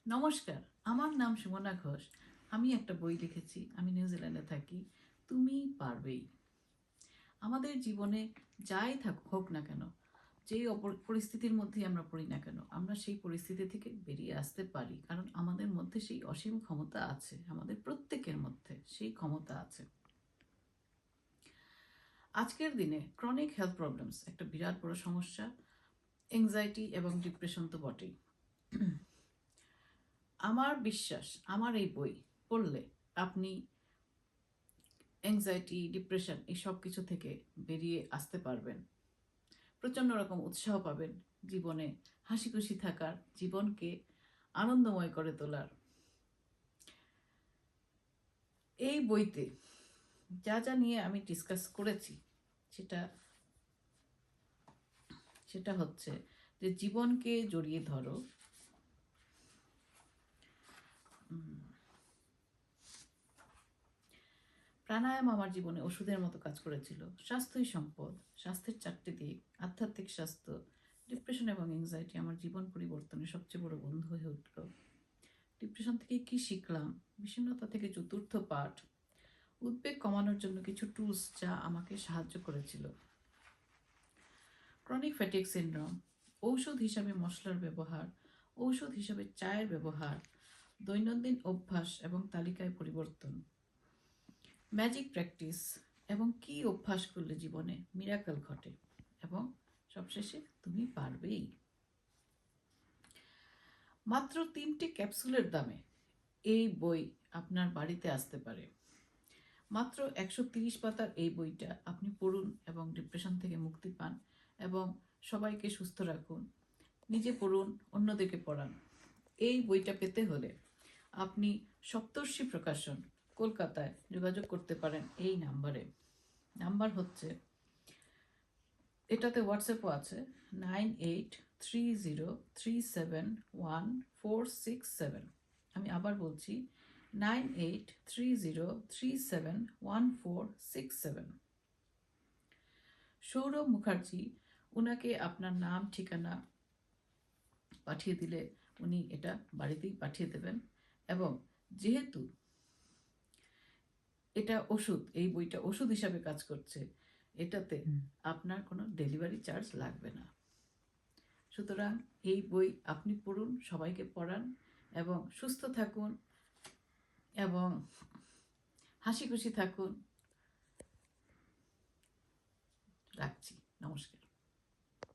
নমস্কার, আমার নাম সুমনা ঘোষ। আমি একটা বই লিখেছি। আমি নিউজিল্যান্ডে থাকি। তুমি পারবেই। আমাদের জীবনে যাই হোক না কেন, যেই পরিস্থিতির মধ্যে আমরা পড়ি না কেন, আমরা সেই পরিস্থিতি থেকে বেরিয়ে আসতে পারি, কারণ আমাদের মধ্যে সেই অসীম ক্ষমতা আছে। আমাদের প্রত্যেকের মধ্যে সেই ক্ষমতা আছে। আজকের দিনে ক্রনিক হেলথ প্রবলেমস একটা বিরাট বড় সমস্যা। এংজাইটি এবং ডিপ্রেশন তো বটেই। আমার বিশ্বাস, আমার এই বই পড়লে আপনি অ্যাংজাইটি, ডিপ্রেশন এই সব কিছু থেকে বেরিয়ে আসতে পারবেন। প্রচণ্ড রকম উৎসাহ পাবেন জীবনে, হাসি খুশি থাকার, জীবনকে আনন্দময় করে তোলার। এই বইতে যা যা নিয়ে আমি ডিসকাস করেছি সেটা হচ্ছে যে জীবনকে জড়িয়ে ধরো, প্রাণায়াম আমার জীবনে ওষুধের মতো কাজ করেছিল। স্বাস্থ্যই সম্পদ, স্বাস্থ্যের 4টে দিক, আধ্যাত্মিক স্বাস্থ্য, ডিপ্রেশন এবং অ্যাংজাইটি আমার জীবন পরিবর্তনের সবচেয়ে বড় বন্ধু হয়ে উঠল। ডিপ্রেশন থেকে কি শিখলাম, বিষণ্ণতা থেকে চতুর্থ পাঠ, উদ্বেগ কমানোর জন্য কিছু টুলস যা আমাকে সাহায্য করেছিল। ক্রনিক ফ্যাটিক সিনড্রোম, ঔষধ হিসাবে মশলার ব্যবহার, ঔষধ হিসাবে চায়ের ব্যবহার, দৈনন্দিন অভ্যাস এবং তালিকায় পরিবর্তন, ম্যাজিক প্র্যাকটিস এবং কি অভ্যাস করলে জীবনে মিরাকল ঘটে, এবং সবশেষে তুমি পারবেই। মাত্র 3টে ক্যাপসুলের দামে এই বই আপনার বাড়িতে আসতে পারে। মাত্র 130 পাতার এই বইটা আপনি পড়ুন এবং ডিপ্রেশন থেকে মুক্তি পান এবং সবাইকে সুস্থ রাখুন। নিজে পড়ুন, অন্যদেরকে পড়ান। এই বইটা পেতে হলে আপনি সপ্তর্ষি প্রকাশন, কলকাতায় যোগাযোগ করতে পারেন এই নাম্বারে। নাম্বার হচ্ছে, এটাতে হোয়াটসঅ্যাপও আছে, 9830371467। আমি আবার বলছি, 9830371467। সৌরভ মুখার্জি, উনাকে আপনার নাম ঠিকানা পাঠিয়ে দিলে উনি এটা বাড়িতেই পাঠিয়ে দেবেন। এবং যেহেতু এটা ওষুধ, এই বইটা ওষুধ হিসাবে কাজ করছে, এটাতে আপনার কোনো ডেলিভারি চার্জ লাগবে না। সুতরাং এই বই আপনি পড়ুন, সবাইকে পড়ান এবং সুস্থ থাকুন এবং হাসি খুশি থাকুন। রাখছি, নমস্কার।